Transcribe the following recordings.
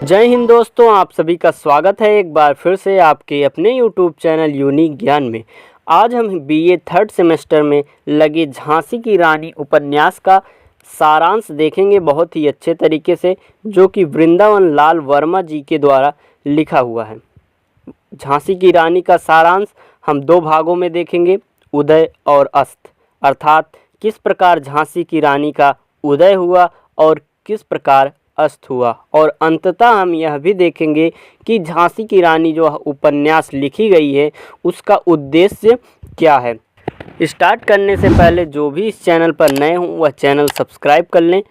जय हिंद दोस्तों, आप सभी का स्वागत है एक बार फिर से आपके अपने यूट्यूब चैनल यूनिक ज्ञान में। आज हम बीए थर्ड सेमेस्टर में लगे झांसी की रानी उपन्यास का सारांश देखेंगे बहुत ही अच्छे तरीके से, जो कि वृंदावन लाल वर्मा जी के द्वारा लिखा हुआ है। झांसी की रानी का सारांश हम दो भागों में देखेंगे, उदय और अस्त, अर्थात किस प्रकार झांसी की रानी का उदय हुआ और किस प्रकार अस्त हुआ, और अंततः हम यह भी देखेंगे कि झांसी की रानी जो उपन्यास लिखी गई है उसका उद्देश्य क्या है। स्टार्ट करने से पहले जो भी इस चैनल पर नए हों वह चैनल सब्सक्राइब कर लें,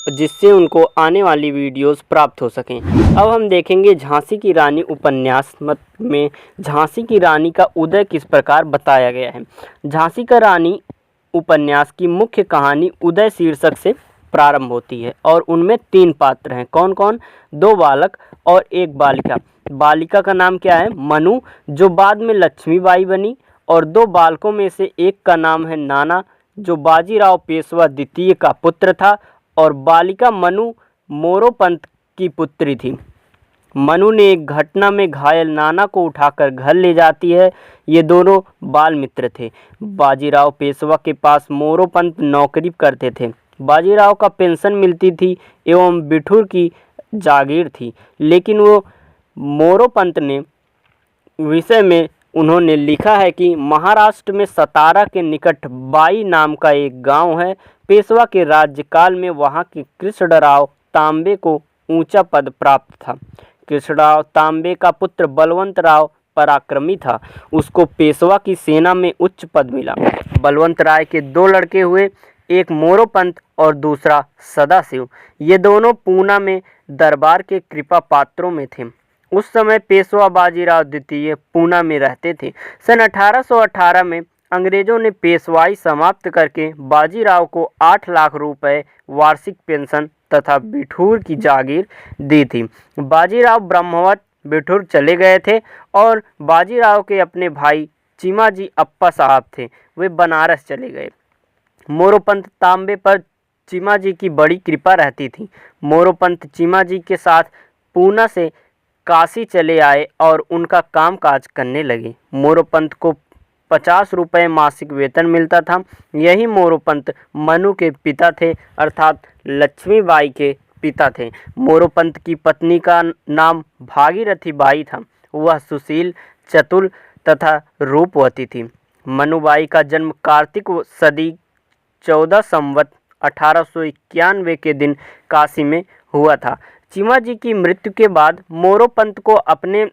जिससे उनको आने वाली वीडियोस प्राप्त हो सकें। अब हम देखेंगे झांसी की रानी उपन्यास में झांसी की रानी का उदय किस प्रकार बताया गया है। झांसी का रानी उपन्यास की मुख्य कहानी उदय शीर्षक से प्रारंभ होती है और उनमें तीन पात्र हैं। कौन कौन? दो बालक और एक बालिका। बालिका का नाम क्या है? मनु, जो बाद में लक्ष्मीबाई बनी, और दो बालकों में से एक का नाम है नाना, जो बाजीराव पेशवा द्वितीय का पुत्र था, और बालिका मनु मोरोपंत की पुत्री थी। मनु ने एक घटना में घायल नाना को उठाकर घर ले जाती है। ये दोनों बाल मित्र थे। बाजीराव पेशवा के पास मोरोपंत नौकरी करते थे। बाजीराव का पेंशन मिलती थी एवं बिठूर की जागीर थी, लेकिन वो मोरोपंत ने विषय में उन्होंने लिखा है कि महाराष्ट्र में सतारा के निकट बाई नाम का एक गांव है। पेशवा के राज्यकाल में वहां के कृष्णराव तांबे को ऊंचा पद प्राप्त था। कृष्णराव तांबे का पुत्र बलवंत राव पराक्रमी था। उसको पेशवा की सेना में उच्च पद मिला। बलवंत राय के दो लड़के हुए, एक मोरोपंत और दूसरा सदाशिव। ये दोनों पूना में दरबार के कृपा पात्रों में थे। उस समय पेशवा बाजीराव द्वितीय पूना में रहते थे। सन 1818 में अंग्रेजों ने पेशवाई समाप्त करके बाजीराव को 8 लाख रुपए वार्षिक पेंशन तथा बिठूर की जागीर दी थी। बाजीराव ब्रह्मवत बिठूर चले गए थे और बाजीराव के अपने भाई चिमाजी अप्पा साहब थे, वे बनारस चले गए। मोरोपंत तांबे पर चिमाजी की बड़ी कृपा रहती थी। मोरोपंत चिमाजी के साथ पूना से काशी चले आए और उनका कामकाज करने लगे। मोरोपंत को 50 रुपये मासिक वेतन मिलता था। यही मोरोपंत मनु के पिता थे, अर्थात लक्ष्मीबाई के पिता थे। मोरोपंत की पत्नी का नाम भागीरथी बाई था। वह सुशील, चतुर तथा रूपवती थी। मनुबाई का जन्म कार्तिक सदी 14 संवत 1891 के दिन काशी में हुआ था। चिमाजी की मृत्यु के बाद मोरोपंत को अपने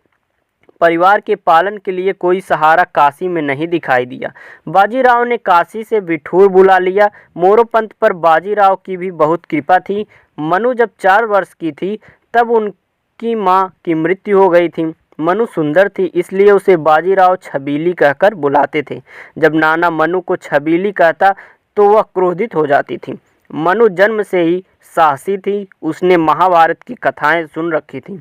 परिवार के पालन के लिए कोई सहारा काशी में नहीं दिखाई दिया। बाजीराव ने काशी से बिठूर बुला लिया। मोरोपंत पर बाजीराव की भी बहुत कृपा थी। मनु जब 4 वर्ष की थी तब उनकी मां की मृत्यु हो गई थी। मनु सुंदर थी, इसलिए उसे बाजीराव छबीली कहकर बुलाते थे। जब नाना मनु को छबीली कहता तो वह क्रोधित हो जाती थी। मनु जन्म से ही साहसी थी। उसने महाभारत की कथाएं सुन रखी थी।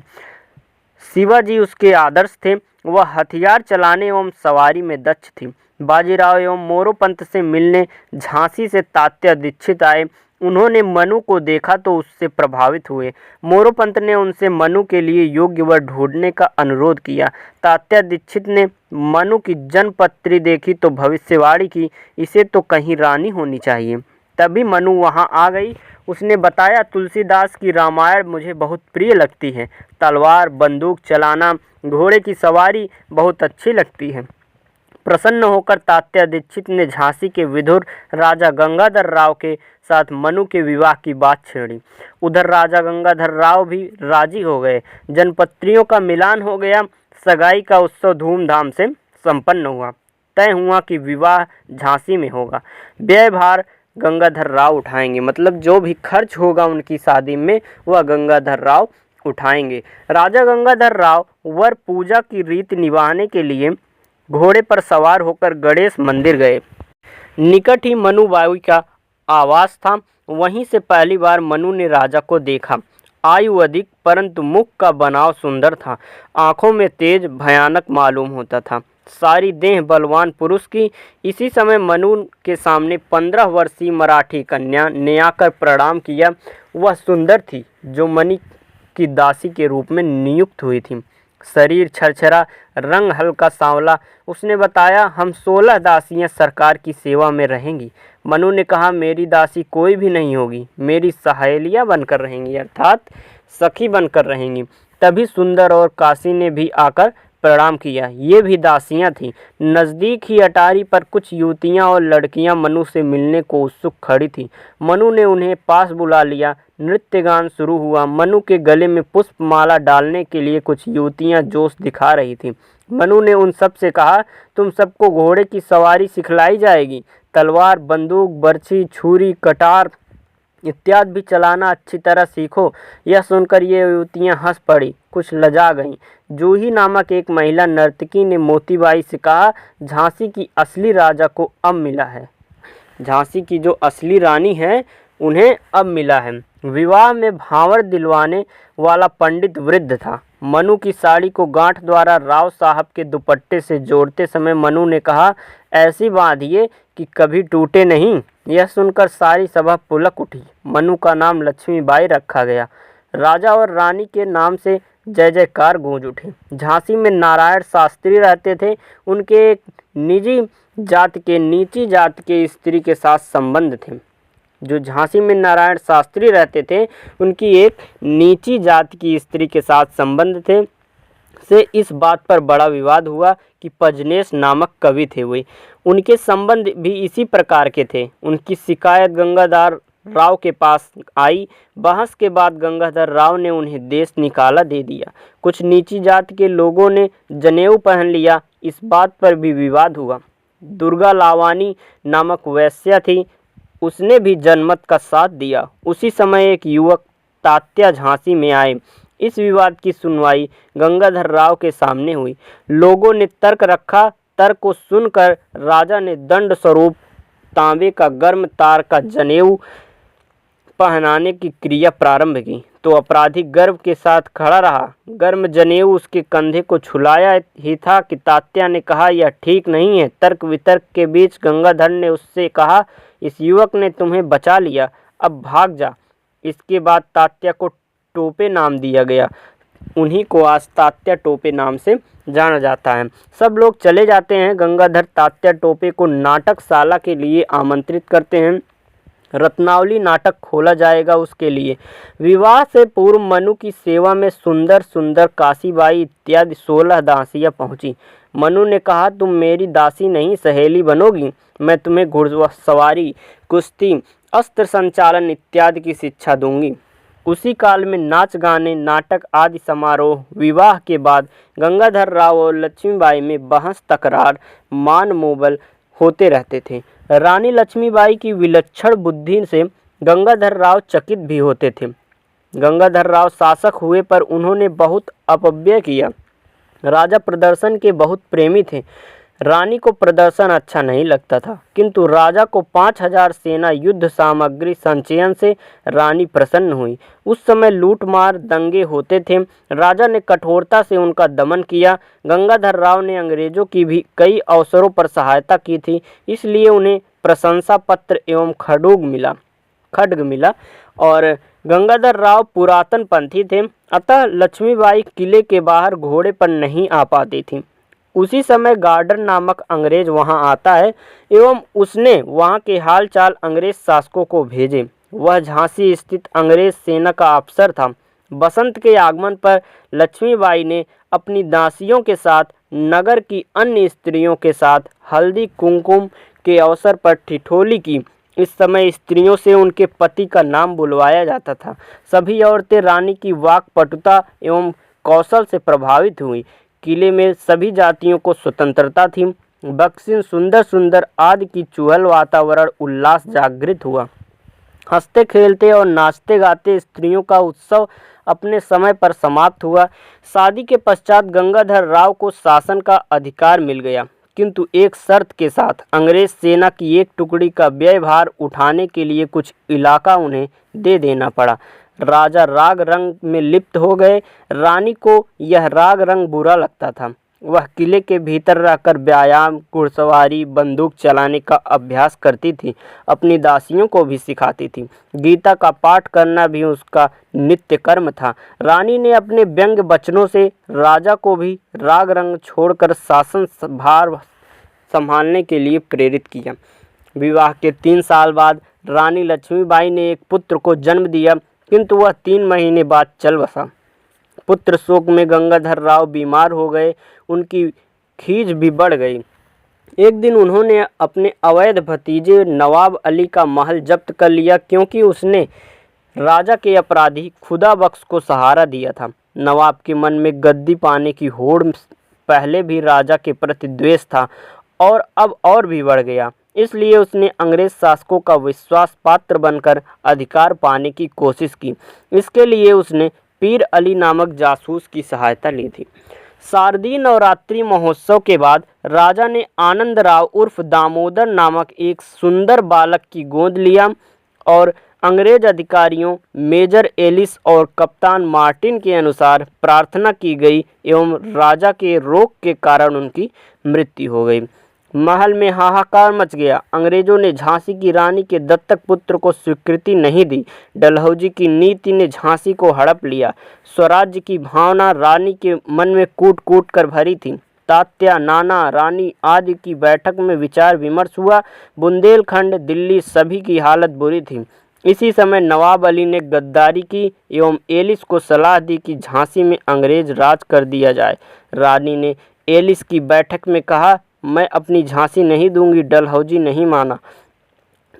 शिवाजी उसके आदर्श थे। वह हथियार चलाने एवं सवारी में दक्ष थी। बाजीराव एवं मोरोपंत से मिलने झांसी से तात्या दीक्षित आए। उन्होंने मनु को देखा तो उससे प्रभावित हुए। मोरोपंत ने उनसे मनु के लिए योग्य वर ढूंढने का अनुरोध किया। तात्या दीक्षित ने मनु की जन्मपत्री देखी तो भविष्यवाणी की, इसे तो कहीं रानी होनी चाहिए। तभी मनु वहां आ गई। उसने बताया, तुलसीदास की रामायण मुझे बहुत प्रिय लगती है। तलवार, बंदूक चलाना, घोड़े की सवारी बहुत अच्छी लगती है। प्रसन्न होकर तात्या दीक्षित ने झांसी के विदुर राजा गंगाधर राव के साथ मनु के विवाह की बात छेड़ी। उधर राजा गंगाधर राव भी राजी हो गए। जनपत्रियों का मिलान हो गया। सगाई का उत्सव धूमधाम से संपन्न हुआ। तय हुआ कि विवाह झांसी में होगा। व्यय भार गंगाधर राव उठाएंगे, मतलब जो भी खर्च होगा उनकी शादी में वह गंगाधर राव उठाएंगे। राजा गंगाधर राव वर पूजा की रीत निभाने के लिए घोड़े पर सवार होकर गणेश मंदिर गए। निकट ही मनुबाई का आवास था। वहीं से पहली बार मनु ने राजा को देखा। आयु अधिक परंतु मुख का बनाव सुंदर था। आंखों में तेज भयानक मालूम होता था। सारी देह बलवान पुरुष की। इसी समय मनु के सामने 15 वर्षीय मराठी कन्या ने आकर प्रणाम किया। वह सुंदर थी, जो मणि की दासी के रूप में नियुक्त हुई थी। शरीर छरछरा, रंग हल्का सांवला। उसने बताया, हम 16 दासियां सरकार की सेवा में रहेंगी। मनु ने कहा, मेरी दासी कोई भी नहीं होगी, मेरी सहेलियां बनकर रहेंगी, अर्थात सखी बनकर रहेंगी। तभी सुंदर और काशी ने भी आकर प्रणाम किया। ये भी दासियां थीं। नज़दीक ही अटारी पर कुछ युवतियां और लड़कियां मनु से मिलने को उत्सुक खड़ी थीं। मनु ने उन्हें पास बुला लिया। नृत्य गान शुरू हुआ। मनु के गले में पुष्प माला डालने के लिए कुछ युवतियां जोश दिखा रही थीं। मनु ने उन सब से कहा, तुम सबको घोड़े की सवारी सिखलाई जाएगी। तलवार, बंदूक, बर्छी, छुरी, कटार इत्यादि भी चलाना अच्छी तरह सीखो। यह सुनकर ये युवतियां हंस पड़ी, कुछ लजा गईं। जूही नामक एक महिला नर्तकी ने मोतीबाई से कहा, झांसी की असली राजा को अब मिला है। झांसी की जो असली रानी है उन्हें अब मिला है। विवाह में भांवर दिलवाने वाला पंडित वृद्ध था। मनु की साड़ी को गांठ द्वारा राव साहब के दुपट्टे से जोड़ते समय मनु ने कहा, ऐसी बांधिए कि कभी टूटे नहीं। यह सुनकर सारी सभा पुलक उठी। मनु का नाम लक्ष्मीबाई रखा गया। राजा और रानी के नाम से जय जयकार गूंज उठे। झांसी में नारायण शास्त्री रहते थे। उनके एक नीची जात के स्त्री के साथ संबंध थे। जो झांसी में नारायण शास्त्री रहते थे, उनकी एक नीची जात की स्त्री के साथ संबंध थे। से इस बात पर बड़ा विवाद हुआ कि पजनेश नामक कवि थे वे। उनके संबंध भी इसी प्रकार के थे। उनकी शिकायत गंगाधर राव के पास आई। बहस के बाद गंगाधर राव ने उन्हें देश निकाला दे दिया। कुछ नीची जात के लोगों ने जनेऊ पहन लिया। इस बात पर भी विवाद हुआ। दुर्गा लावानी नामक वैश्या थी, उसने भी जनमत का साथ दिया। उसी समय एक युवक तात्या झांसी में आए। इस विवाद की सुनवाई गंगाधर राव के सामने हुई। लोगों ने तर्क रखा। तर्क को सुनकर राजा ने दंड स्वरूप तांबे का गर्म तार का जनेऊ पहनाने की क्रिया प्रारंभ की, तो अपराधी गर्व के साथ खड़ा रहा। गर्म जनेऊ उसके कंधे को छुलाया ही था कि तात्या ने कहा, यह ठीक नहीं है। तर्क वितर्क के बीच गंगाधर ने उससे कहा, इस युवक ने तुम्हें बचा लिया, अब भाग जा। इसके बाद तात्या को टोपे नाम दिया गया। उन्हीं को आज तात्या टोपे नाम से जाना जाता है। सब लोग चले जाते हैं। गंगाधर तात्या टोपे को नाटकशाला के लिए आमंत्रित करते हैं। रत्नावली नाटक खोला जाएगा उसके लिए। विवाह से पूर्व मनु की सेवा में सुंदर सुंदर काशीबाई इत्यादि 16 दासियां पहुंची। मनु ने कहा, तुम मेरी दासी नहीं सहेली बनोगी। मैं तुम्हें घुड़सवारी, कुश्ती, अस्त्र संचालन इत्यादि की शिक्षा दूंगी। उसी काल में नाच गाने, नाटक आदि समारोह। विवाह के बाद गंगाधर राव और लक्ष्मीबाई में बहस तकरार, मान मोबल होते रहते थे। रानी लक्ष्मीबाई की विलक्षण बुद्धि से गंगाधर राव चकित भी होते थे। गंगाधर राव शासक हुए पर उन्होंने बहुत अपव्यय किया। राजा प्रदर्शन के बहुत प्रेमी थे। रानी को प्रदर्शन अच्छा नहीं लगता था, किंतु राजा को 5000 सेना युद्ध सामग्री संचयन से रानी प्रसन्न हुई। उस समय लूटमार दंगे होते थे। राजा ने कठोरता से उनका दमन किया। गंगाधर राव ने अंग्रेजों की भी कई अवसरों पर सहायता की थी, इसलिए उन्हें प्रशंसा पत्र एवं खड्ग मिला। और गंगाधर राव पुरातन पंथी थे, अतः लक्ष्मीबाई किले के बाहर घोड़े पर नहीं आ पाती थी। उसी समय गार्डन नामक अंग्रेज वहां आता है एवं उसने वहां के हालचाल अंग्रेज शासकों को भेजे। वह झांसी स्थित अंग्रेज सेना का अफसर था। बसंत के आगमन पर लक्ष्मीबाई ने अपनी दासियों के साथ नगर की अन्य स्त्रियों के साथ हल्दी कुमकुम के अवसर पर ठिठोली की। इस समय स्त्रियों से उनके पति का नाम बुलवाया जाता था। सभी औरतें रानी की वाक्पटुता एवं कौशल से प्रभावित हुई। किले में सभी जातियों को स्वतंत्रता थी। बक्सिन, सुंदर सुंदर आदि की चुहल वातावरण उल्लास जागृत हुआ। हंसते खेलते और नाचते गाते स्त्रियों का उत्सव अपने समय पर समाप्त हुआ। शादी के पश्चात गंगाधर राव को शासन का अधिकार मिल गया, किंतु एक शर्त के साथ। अंग्रेज सेना की एक टुकड़ी का व्ययभार उठाने के लिए कुछ इलाका उन्हें दे देना पड़ा। राजा राग रंग में लिप्त हो गए। रानी को यह राग रंग बुरा लगता था। वह किले के भीतर रहकर व्यायाम, घुड़सवारी, बंदूक चलाने का अभ्यास करती थी। अपनी दासियों को भी सिखाती थी। गीता का पाठ करना भी उसका नित्य कर्म था। रानी ने अपने व्यंग्य वचनों से राजा को भी राग रंग छोड़कर शासन भार संभालने के लिए प्रेरित किया। विवाह के 3 साल बाद रानी लक्ष्मीबाई ने एक पुत्र को जन्म दिया, किंतु वह 3 महीने बाद चल बसा। पुत्र शोक में गंगाधर राव बीमार हो गए। उनकी खीज भी बढ़ गई। एक दिन उन्होंने अपने अवैध भतीजे नवाब अली का महल जब्त कर लिया, क्योंकि उसने राजा के अपराधी खुदा बख्श को सहारा दिया था। नवाब के मन में गद्दी पाने की होड़ पहले भी राजा के प्रति द्वेष था और अब और भी बढ़ गया। इसलिए उसने अंग्रेज शासकों का विश्वास पात्र बनकर अधिकार पाने की कोशिश की। इसके लिए उसने पीर अली नामक जासूस की सहायता ली थी। शारदीय नवरात्रि महोत्सव के बाद राजा ने आनंद राव उर्फ दामोदर नामक एक सुंदर बालक की गोद लिया और अंग्रेज अधिकारियों मेजर एलिस और कप्तान मार्टिन के अनुसार प्रार्थना की गई एवं राजा के रोग के कारण उनकी मृत्यु हो गई। महल में हाहाकार मच गया। अंग्रेजों ने झांसी की रानी के दत्तक पुत्र को स्वीकृति नहीं दी। डलहौजी की नीति ने झांसी को हड़प लिया। स्वराज्य की भावना रानी के मन में कूट कूट कर भरी थी। तात्या, नाना, रानी आदि की बैठक में विचार विमर्श हुआ। बुंदेलखंड, दिल्ली सभी की हालत बुरी थी। इसी समय नवाब अली ने गद्दारी की एवं एलिस को सलाह दी कि झांसी में अंग्रेज राज कर दिया जाए। रानी ने एलिस की बैठक में कहा, मैं अपनी झांसी नहीं दूंगी। डलहौजी नहीं माना।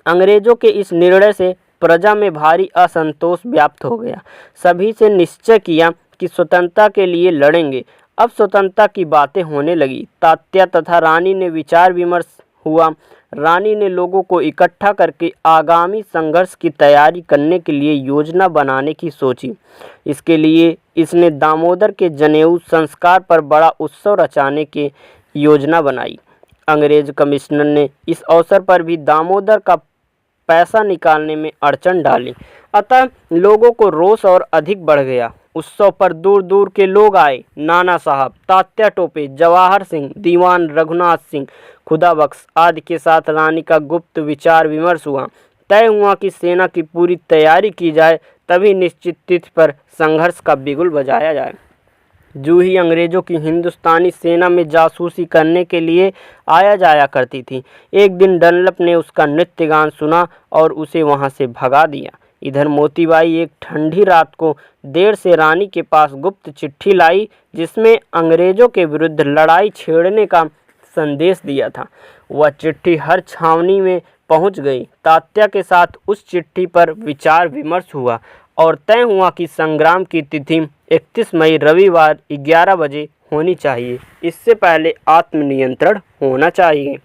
अंग्रेजों के इस निर्णय से प्रजा में भारी असंतोष व्याप्त हो गया। सभी से निश्चय किया कि स्वतंत्रता के लिए लड़ेंगे। अब स्वतंत्रता की बातें होने लगी। तात्या तथा रानी ने विचार विमर्श हुआ। रानी ने लोगों को इकट्ठा करके आगामी संघर्ष की तैयारी करने के लिए योजना बनाने की सोची। इसके लिए इसने दामोदर के जनेऊ संस्कार पर बड़ा उत्सव रचाने की योजना बनाई। अंग्रेज कमिश्नर ने इस अवसर पर भी दामोदर का पैसा निकालने में अड़चन डाली। अतः लोगों को रोष और अधिक बढ़ गया। उत्सव पर दूर दूर के लोग आए। नाना साहब, तात्या टोपे, जवाहर सिंह, दीवान रघुनाथ सिंह, खुदा बख्श आदि के साथ रानी का गुप्त विचार विमर्श हुआ। तय हुआ कि सेना की पूरी तैयारी की जाए, तभी निश्चित तिथि पर संघर्ष का बिगुल बजाया जाए। जूही अंग्रेजों की हिंदुस्तानी सेना में जासूसी करने के लिए आया जाया करती थी। एक दिन डनलप ने उसका नृत्य गान सुना और उसे वहां से भगा दिया। इधर मोतीबाई एक ठंडी रात को देर से रानी के पास गुप्त चिट्ठी लाई, जिसमें अंग्रेजों के विरुद्ध लड़ाई छेड़ने का संदेश दिया था। वह चिट्ठी हर छावनी में पहुंच गई। तात्या के साथ उस चिट्ठी पर विचार विमर्श हुआ और तय हुआ कि संग्राम की तिथि 31 मई रविवार 11 बजे होनी चाहिए। इससे पहले आत्मनियंत्रण होना चाहिए।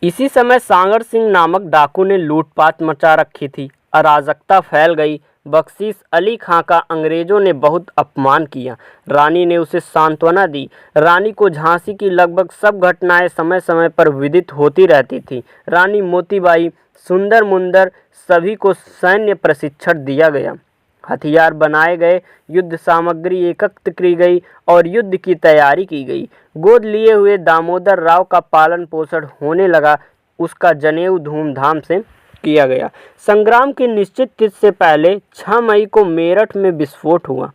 इसी समय सांगर सिंह नामक डाकू ने लूटपाट मचा रखी थी। अराजकता फैल गई। बख्शीश अली खां का अंग्रेजों ने बहुत अपमान किया। रानी ने उसे सांत्वना दी। रानी को झांसी की लगभग सब घटनाएं समय समय पर विदित होती रहती थी। रानी मोतीबाई, सुंदर मुंदर सभी को सैन्य प्रशिक्षण दिया गया। हथियार बनाए गए, युद्ध सामग्री एकत्र की गई और युद्ध की तैयारी की गई। गोद लिए हुए दामोदर राव का पालन पोषण होने लगा। उसका जनेऊ धूमधाम से किया गया। संग्राम की निश्चित तिथि से पहले 6 मई को मेरठ में विस्फोट हुआ।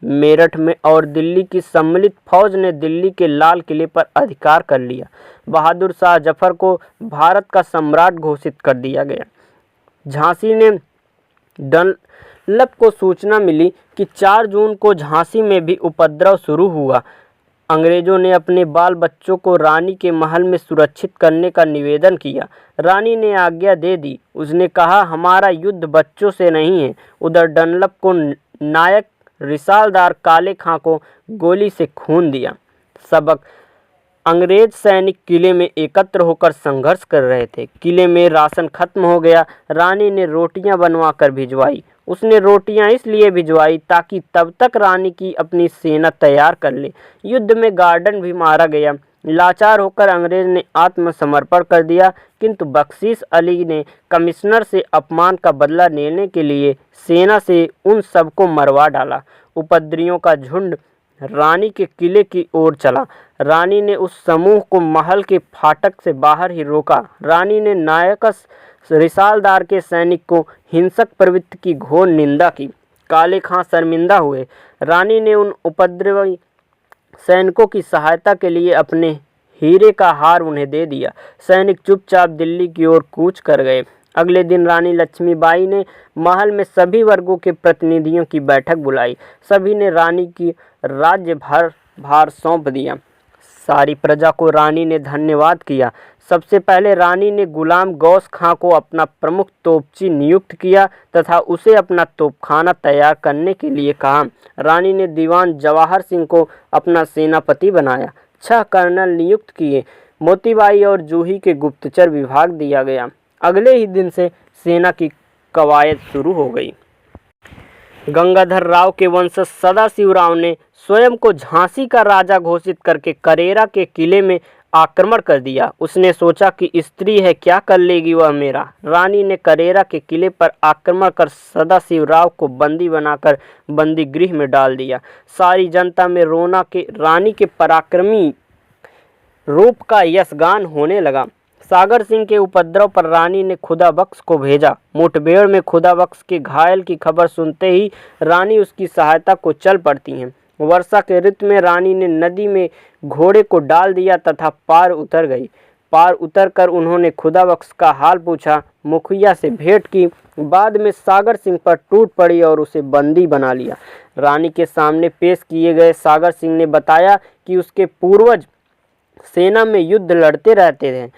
मेरठ में और दिल्ली की सम्मिलित फौज ने दिल्ली के लाल किले पर अधिकार कर लिया। बहादुर शाह जफर को भारत का सम्राट घोषित कर दिया गया। झांसी ने डनलप को सूचना मिली कि 4 जून को झांसी में भी उपद्रव शुरू हुआ। अंग्रेजों ने अपने बाल बच्चों को रानी के महल में सुरक्षित करने का निवेदन किया। रानी ने आज्ञा दे दी। उसने कहा, हमारा युद्ध बच्चों से नहीं है। उधर डनलप को नायक रिसालदार काले खां को गोली से खून दिया। सबक: अंग्रेज सैनिक किले में एकत्र होकर संघर्ष कर रहे थे। किले में राशन खत्म हो गया। रानी ने रोटियां बनवा कर भिजवाई। उसने रोटियां इसलिए भिजवाई ताकि तब तक रानी की अपनी सेना तैयार कर ले। युद्ध में गार्डन भी मारा गया। लाचार होकर अंग्रेज ने आत्मसमर्पण कर दिया, किंतु बख्शीश अली ने कमिश्नर से अपमान का बदला लेने के लिए सेना से उन सबको मरवा डाला। उपद्रवियों का झुंड रानी के किले की ओर चला। रानी ने उस समूह को महल के फाटक से बाहर ही रोका। रानी ने नायकस रिसालदार के सैनिक को हिंसक प्रवृत्ति की घोर निंदा की। काले खां शर्मिंदा हुए। रानी ने उन उपद्रवी सैनिकों की सहायता के लिए अपने हीरे का हार उन्हें दे दिया। सैनिक चुपचाप दिल्ली की ओर कूच कर गए। अगले दिन रानी लक्ष्मीबाई ने महल में सभी वर्गों के प्रतिनिधियों की बैठक बुलाई। सभी ने रानी की राज्यभार भार सौंप दिया। सारी प्रजा को रानी ने धन्यवाद किया। सबसे पहले रानी ने गुलाम गौस खां को अपना प्रमुख तोपची नियुक्त किया तथा उसे अपना तोपखाना तैयार करने के लिए कहा। रानी ने दीवान जवाहर सिंह को अपना सेनापति बनाया। 6 कर्नल नियुक्त किए। मोतीबाई और जूही के गुप्तचर विभाग दिया गया। अगले ही दिन से सेना की कवायद शुरू हो गई। गंगाधर राव के वंशज सदाशिवराव ने स्वयं को झांसी का राजा घोषित करके करेरा के किले में आक्रमण कर दिया। उसने सोचा कि स्त्री है, क्या कर लेगी वह मेरा। रानी ने करेरा के किले पर आक्रमण कर सदाशिवराव को बंदी बनाकर बंदी गृह में डाल दिया। सारी जनता में रोना के रानी के पराक्रमी रूप का यशगान होने लगा। सागर सिंह के उपद्रव पर रानी ने खुदाबख्श को भेजा। मुठभेड़ में खुदाबख्श के घायल की खबर सुनते ही रानी उसकी सहायता को चल पड़ती हैं। वर्षा के ऋतु में रानी ने नदी में घोड़े को डाल दिया तथा पार उतर गई। पार उतरकर उन्होंने खुदाबख्श का हाल पूछा, मुखिया से भेंट की। बाद में सागर सिंह पर टूट पड़ी और उसे बंदी बना लिया। रानी के सामने पेश किए गए सागर सिंह ने बताया कि उसके पूर्वज सेना में युद्ध लड़ते रहते थे।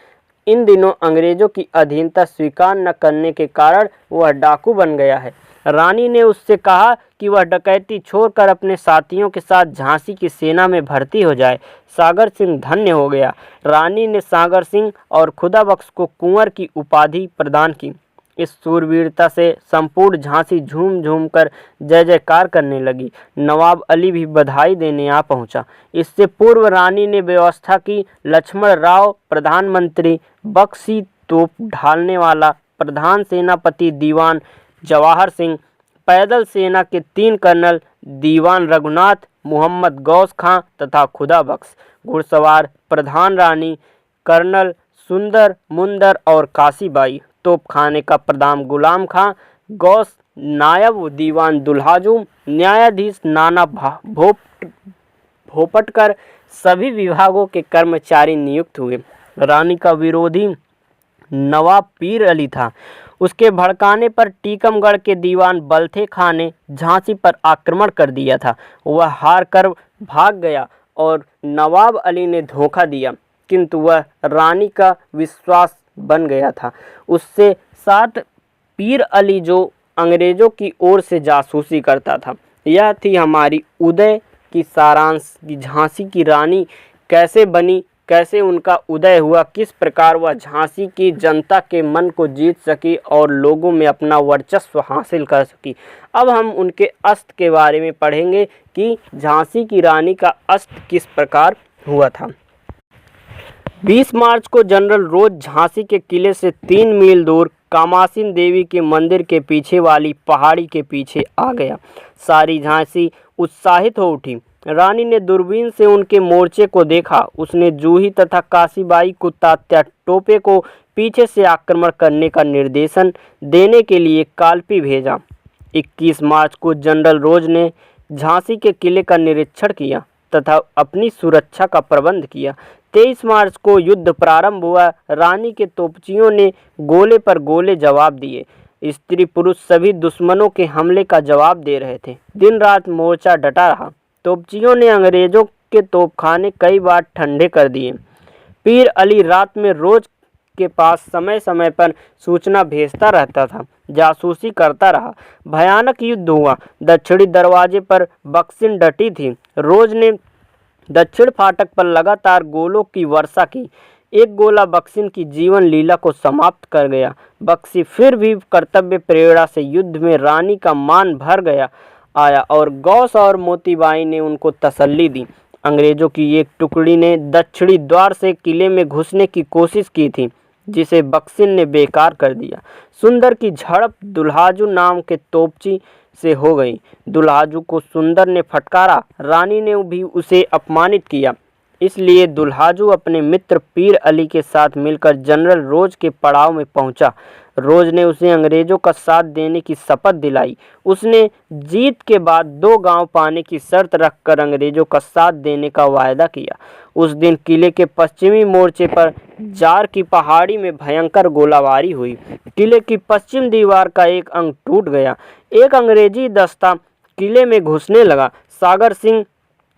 इन दिनों अंग्रेजों की अधीनता स्वीकार न करने के कारण वह डाकू बन गया है। रानी ने उससे कहा कि वह डकैती छोड़कर अपने साथियों के साथ झांसी की सेना में भर्ती हो जाए। सागर सिंह धन्य हो गया। रानी ने सागर सिंह और खुदाबख्श को कुंवर की उपाधि प्रदान की। इस शूरवीरता से संपूर्ण झांसी झूम झूम कर जय जयकार करने लगी। नवाब अली भी बधाई देने आ पहुंचा। इससे पूर्व रानी ने व्यवस्था की, लक्ष्मण राव प्रधानमंत्री, बख्शी तोप ढालने वाला प्रधान सेनापति दीवान जवाहर सिंह, पैदल सेना के 3 कर्नल दीवान रघुनाथ, मोहम्मद गौस खां तथा खुदाबख्श, घुड़सवार प्रधान रानी, कर्नल सुंदर मुंदर और काशीबाई, तोपखाने का प्रधान गुलाम खां, गौस नायब दीवान दुल्हाजुम, न्यायाधीश नाना भोपटकर, सभी विभागों के कर्मचारी नियुक्त हुए। रानी का विरोधी नवाब पीर अली था। उसके भड़काने पर टीकमगढ़ के दीवान बलथे खां ने झांसी पर आक्रमण कर दिया था। वह हार कर भाग गया और नवाब अली ने धोखा दिया, किंतु वह रानी का विश्वास बन गया था। उससे साथ पीर अली जो अंग्रेजों की ओर से जासूसी करता था। यह थी हमारी उदय की सारांश की झांसी की रानी कैसे बनी, कैसे उनका उदय हुआ, किस प्रकार वह झांसी की जनता के मन को जीत सकी और लोगों में अपना वर्चस्व हासिल कर सकी। अब हम उनके अस्त के बारे में पढ़ेंगे कि झांसी की रानी का अस्त किस प्रकार हुआ था। 20 मार्च को जनरल रोज झांसी के किले से 3 मील दूर कामासीन देवी के मंदिर के पीछे वाली पहाड़ी के पीछे आ गया। सारी झांसी उत्साहित हो उठी। रानी ने दूरबीन से उनके मोर्चे को देखा। उसने जूही तथा काशीबाई को तात्या टोपे को पीछे से आक्रमण करने का निर्देशन देने के लिए कालपी भेजा। 21 मार्च को जनरल रोज ने झांसी के किले का निरीक्षण किया तथा अपनी सुरक्षा का प्रबंध किया। 23 मार्च को युद्ध प्रारंभ हुआ। रानी के तोपचियों ने गोले पर गोले जवाब दिए। स्त्री पुरुष सभी दुश्मनों के हमले का जवाब दे रहे थे। दिन रात मोर्चा डटा रहा। तोपचियों ने अंग्रेजों के तोपखाने कई बार ठंडे कर दिए। पीर अली रात में रोज के पास समय समय पर सूचना भेजता रहता था, जासूसी करता रहा। भयानक युद्ध हुआ। दक्षिणी दरवाजे पर बक्सिन डटी थी। रोज ने दक्षिण फाटक पर लगातार गोलों की वर्षा की। एक गोला बक्सिन की जीवन लीला को समाप्त कर गया। बक्सी फिर भी कर्तव्य प्रेरणा से युद्ध में रानी का मान भर गया आया और गौस और मोतीबाई ने उनको तसल्ली दी। अंग्रेजों की एक टुकड़ी ने दक्षिणी द्वार से किले में घुसने की कोशिश की थी, जिसे बक्सिन ने बेकार कर दिया। सुंदर की झड़प दुल्हाजू नाम के तोपची से हो गई। दुल्हाजू को सुंदर ने फटकारा, रानी ने भी उसे अपमानित किया। इसलिए दुल्हाजू अपने मित्र पीर अली के साथ मिलकर जनरल रोज के पड़ाव में पहुंचा। रोज ने उसे अंग्रेजों का साथ देने की शपथ दिलाई। उसने जीत के बाद 2 गांव पाने की शर्त रखकर अंग्रेजों का साथ देने का वायदा किया। उस दिन किले के पश्चिमी मोर्चे पर जार की पहाड़ी में भयंकर गोलाबारी हुई। किले की पश्चिम दीवार का एक अंग टूट गया। एक अंग्रेजी दस्ता किले में घुसने लगा। सागर सिंह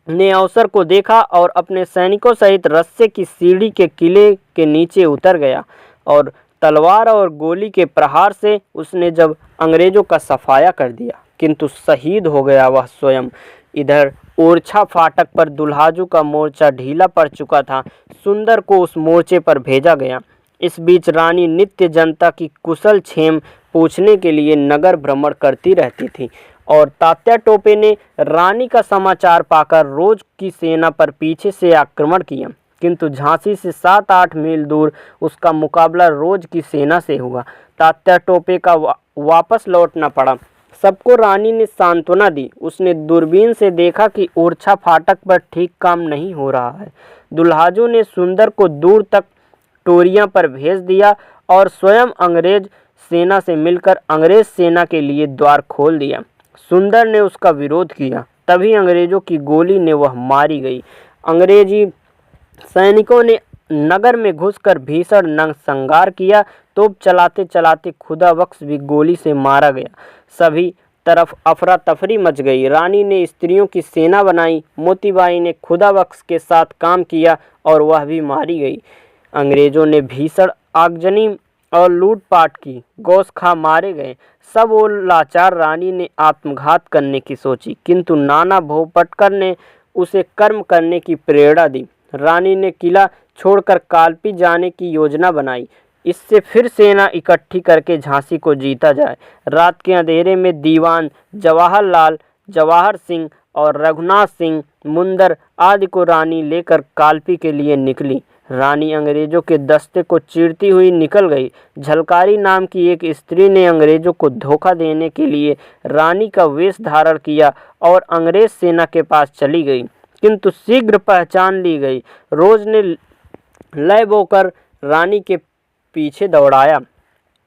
ने अवसर को देखा और अपने सैनिकों सहित रस्से की सीढ़ी के किले के नीचे उतर गया और तलवार और गोली के प्रहार से उसने जब अंग्रेजों का सफाया कर दिया, किंतु शहीद हो गया वह स्वयं। इधर ओरछा फाटक पर दुल्हाजू का मोर्चा ढीला पड़ चुका था। सुंदर को उस मोर्चे पर भेजा गया। इस बीच रानी नित्य जनता की कुशल क्षेम पूछने के लिए नगर भ्रमण करती रहती थी और तात्या टोपे ने रानी का समाचार पाकर रोज की सेना पर पीछे से आक्रमण किया, किंतु झांसी से 7-8 मील दूर उसका मुकाबला रोज की सेना से हुआ। तात्या टोपे का वापस लौटना पड़ा। सबको रानी ने सांत्वना दी। उसने दूरबीन से देखा कि ओरछा फाटक पर ठीक काम नहीं हो रहा है। दुल्हाजू ने सुंदर को दूर तक टोरियां पर भेज दिया और स्वयं अंग्रेज सेना से मिलकर अंग्रेज सेना के लिए द्वार खोल दिया। सुंदर ने उसका विरोध किया, तभी अंग्रेजों की गोली ने वह मारी गई। अंग्रेजी सैनिकों ने नगर में घुसकर भीषण नरसंहार किया। तोप चलाते चलाते खुदा बख्श भी गोली से मारा गया। सभी तरफ अफरा तफरी मच गई। रानी ने स्त्रियों की सेना बनाई। मोतीबाई ने खुदा बख्श के साथ काम किया और वह भी मारी गई। अंग्रेजों ने भीषण आगजनी और लूटपाट की। गौस खा मारे गए। सब वो लाचार रानी ने आत्मघात करने की सोची, किंतु नाना भोपटकर ने उसे कर्म करने की प्रेरणा दी। रानी ने किला छोड़कर कालपी जाने की योजना बनाई। इससे फिर सेना इकट्ठी करके झांसी को जीता जाए। रात के अंधेरे में दीवान जवाहरलाल, जवाहर सिंह और रघुनाथ सिंह मुंदर आदि को रानी लेकर कालपी के लिए निकली। रानी अंग्रेजों के दस्ते को चीरती हुई निकल गई। झलकारी नाम की एक स्त्री ने अंग्रेजों को धोखा देने के लिए रानी का वेश धारण किया और अंग्रेज सेना के पास चली गई, किंतु शीघ्र पहचान ली गई। रोज ने लय बोकर रानी के पीछे दौड़ाया।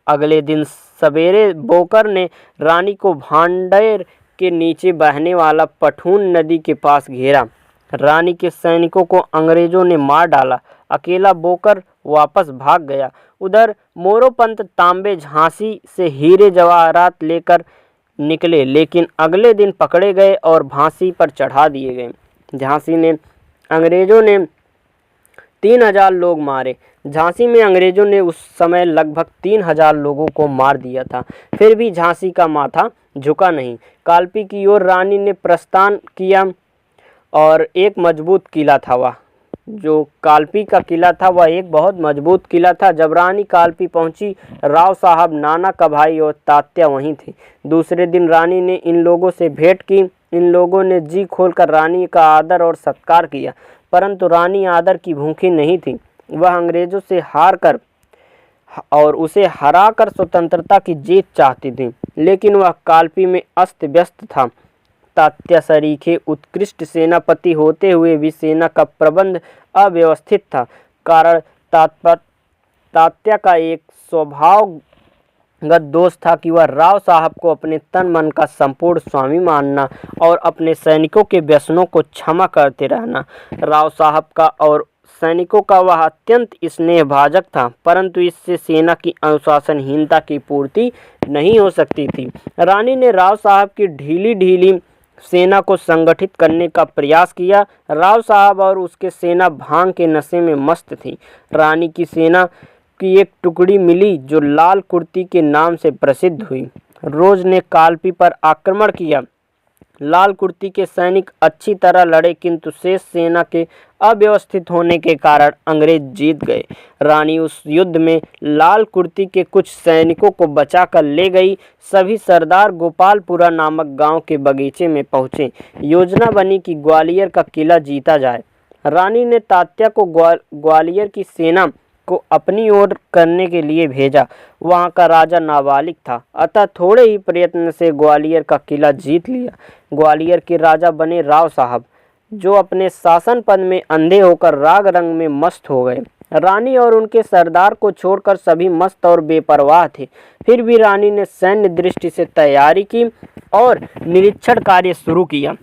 अगले दिन सवेरे बोकर ने रानी को भांडेर के नीचे बहने वाला पठून नदी के पास घेरा। रानी के सैनिकों को अंग्रेजों ने मार डाला। अकेला बोकर वापस भाग गया। उधर मोरोपंत तांबे झांसी से हीरे जवाहरात लेकर निकले, लेकिन अगले दिन पकड़े गए और फांसी पर चढ़ा दिए गए। झांसी ने अंग्रेजों ने 3000 लोग मारे। झांसी में अंग्रेजों ने उस समय लगभग 3000 लोगों को मार दिया था। फिर भी झांसी का माथा झुका नहीं। कालपी की ओर रानी ने प्रस्थान किया और एक मजबूत किला था। वह जो कालपी का किला था वह एक बहुत मजबूत किला था। जब रानी कालपी पहुंची, राव साहब, नाना का भाई और तात्या वहीं थे। दूसरे दिन रानी ने इन लोगों से भेंट की। इन लोगों ने जी खोलकर रानी का आदर और सत्कार किया, परंतु रानी आदर की भूखी नहीं थी। वह अंग्रेजों से हार कर और उसे हराकर स्वतंत्रता की जीत चाहती थी, लेकिन वह कालपी में अस्त व्यस्त था। तात्या सरीखे उत्कृष्ट सेनापति होते हुए भी सेना का प्रबंध अव्यवस्थित था। कारण तात्या का एक स्वभावगत दोष था कि वह राव साहब को अपने तन मन का संपूर्ण स्वामी मानना और अपने सैनिकों के व्यसनों को क्षमा करते रहना। राव साहब का और सैनिकों का वह अत्यंत स्नेहभाजक था, परंतु इससे सेना की अनुशासनहीनता की पूर्ति नहीं हो सकती थी। रानी ने राव साहब की ढीली सेना को संगठित करने का प्रयास किया। राव साहब और उसके सेना भांग के नशे में मस्त थी। रानी की सेना की एक टुकड़ी मिली जो लाल कुर्ती के नाम से प्रसिद्ध हुई। रोज ने कालपी पर आक्रमण किया। लाल कुर्ती के सैनिक अच्छी तरह लड़े, किंतु शेष सेना के अव्यवस्थित होने के कारण अंग्रेज जीत गए। रानी उस युद्ध में लाल कुर्ती के कुछ सैनिकों को बचाकर ले गई। सभी सरदार गोपालपुरा नामक गांव के बगीचे में पहुंचे। योजना बनी कि ग्वालियर का किला जीता जाए। रानी ने तात्या को ग्वालियर की सेना को अपनी ओर करने के लिए भेजा। वहाँ का राजा नाबालिग था, अतः थोड़े ही प्रयत्न से ग्वालियर का किला जीत लिया। ग्वालियर के राजा बने राव साहब, जो अपने शासन पद में अंधे होकर राग रंग में मस्त हो गए। रानी और उनके सरदार को छोड़कर सभी मस्त और बेपरवाह थे। फिर भी रानी ने सैन्य दृष्टि से तैयारी की और निरीक्षण कार्य शुरू किया।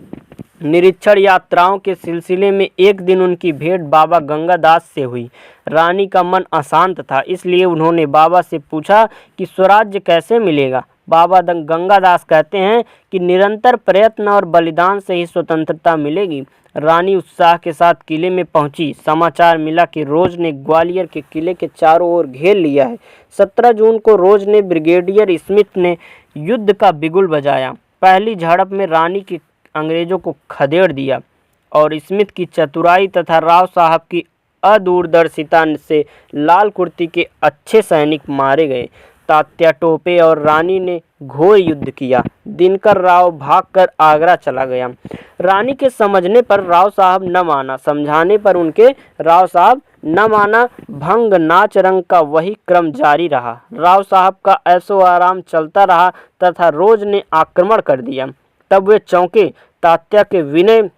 निरीक्षण यात्राओं के सिलसिले में एक दिन उनकी भेंट बाबा गंगादास से हुई। रानी का मन अशांत था, इसलिए उन्होंने बाबा से पूछा कि स्वराज्य कैसे मिलेगा। बाबा गंगादास कहते हैं कि निरंतर प्रयत्न और बलिदान से ही स्वतंत्रता मिलेगी। रानी उत्साह के साथ किले में पहुंची। समाचार मिला कि रोज ने ग्वालियर के किले के चारों ओर घेर लिया है। 17 जून को रोज ने ब्रिगेडियर स्मिथ ने युद्ध का बिगुल बजाया। पहली झड़प में रानी के अंग्रेजों को खदेड़ दिया और स्मिथ की चतुराई तथा राव साहब की अदूरदर्शिता से लाल कुर्ती के अच्छे सैनिक मारे गए। तात्या टोपे और रानी ने घोर युद्ध किया। दिनकर राव भागकर आगरा चला गया। रानी के समझने पर राव साहब न माना, समझाने पर उनके राव साहब न माना। भंग नाच रंग का वही क्रम जारी रहा। राव साहब का ऐशो आराम चलता रहा तथा रोज ने आक्रमण कर दिया। तब वे चौंके। तात्या के विनय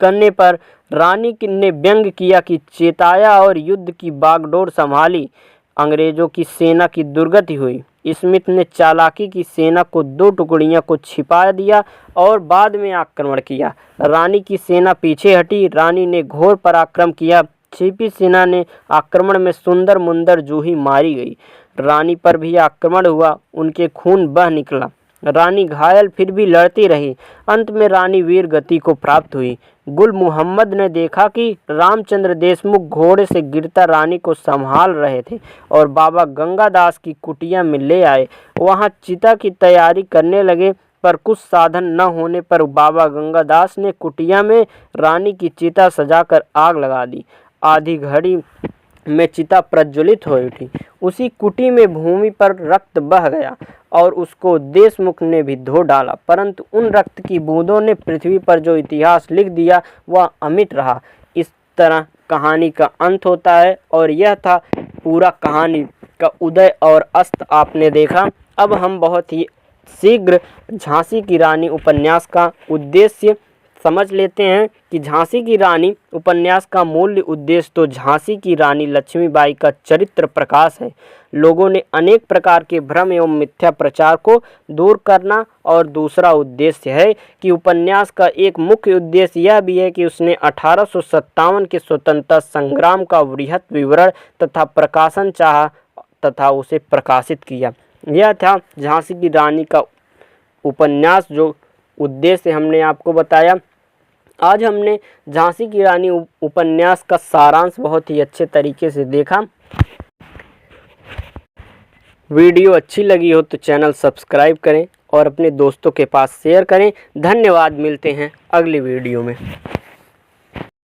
करने पर रानी ने व्यंग किया कि चेताया और युद्ध की बागडोर संभाली। अंग्रेजों की सेना की दुर्गति हुई। स्मिथ ने चालाकी की सेना को 2 टुकड़ियों को छिपा दिया और बाद में आक्रमण किया। रानी की सेना पीछे हटी। रानी ने घोर पराक्रम किया। छिपी सेना ने आक्रमण में सुंदर मुंदर जूही मारी गई। रानी पर भी आक्रमण हुआ, उनके खून बह निकला। रानी घायल फिर भी लड़ती रही। अंत में रानी वीर गति को प्राप्त हुई। गुल मोहम्मद ने देखा कि रामचंद्र देशमुख घोड़े से गिरता रानी को संभाल रहे थे और बाबा गंगादास की कुटिया में ले आए। वहां चिता की तैयारी करने लगे, पर कुछ साधन न होने पर बाबा गंगादास ने कुटिया में रानी की चिता सजाकर आग लगा दी। आधी घड़ी में चिता प्रज्वलित हो उठी। उसी कुटी में भूमि पर रक्त बह गया और उसको देशमुख ने भी धो डाला, परंतु उन रक्त की बूंदों ने पृथ्वी पर जो इतिहास लिख दिया वह अमिट रहा। इस तरह कहानी का अंत होता है और यह था पूरा कहानी का उदय और अस्त आपने देखा। अब हम बहुत ही शीघ्र झांसी की रानी उपन्यास का उद्देश्य समझ लेते हैं कि झांसी की रानी उपन्यास का मूल उद्देश्य तो झांसी की रानी लक्ष्मीबाई का चरित्र प्रकाश है। लोगों ने अनेक प्रकार के भ्रम एवं मिथ्या प्रचार को दूर करना और दूसरा उद्देश्य है कि उपन्यास का एक मुख्य उद्देश्य यह भी है कि उसने 1857 के स्वतंत्रता संग्राम का वृहत विवरण तथा प्रकाशन चाहा तथा उसे प्रकाशित किया। यह था झांसी की रानी का उपन्यास, जो उद्देश्य हमने आपको बताया। आज हमने झांसी की रानी उपन्यास का सारांश बहुत ही अच्छे तरीके से देखा। वीडियो अच्छी लगी हो तो चैनल सब्सक्राइब करें और अपने दोस्तों के पास शेयर करें। धन्यवाद। मिलते हैं अगली वीडियो में।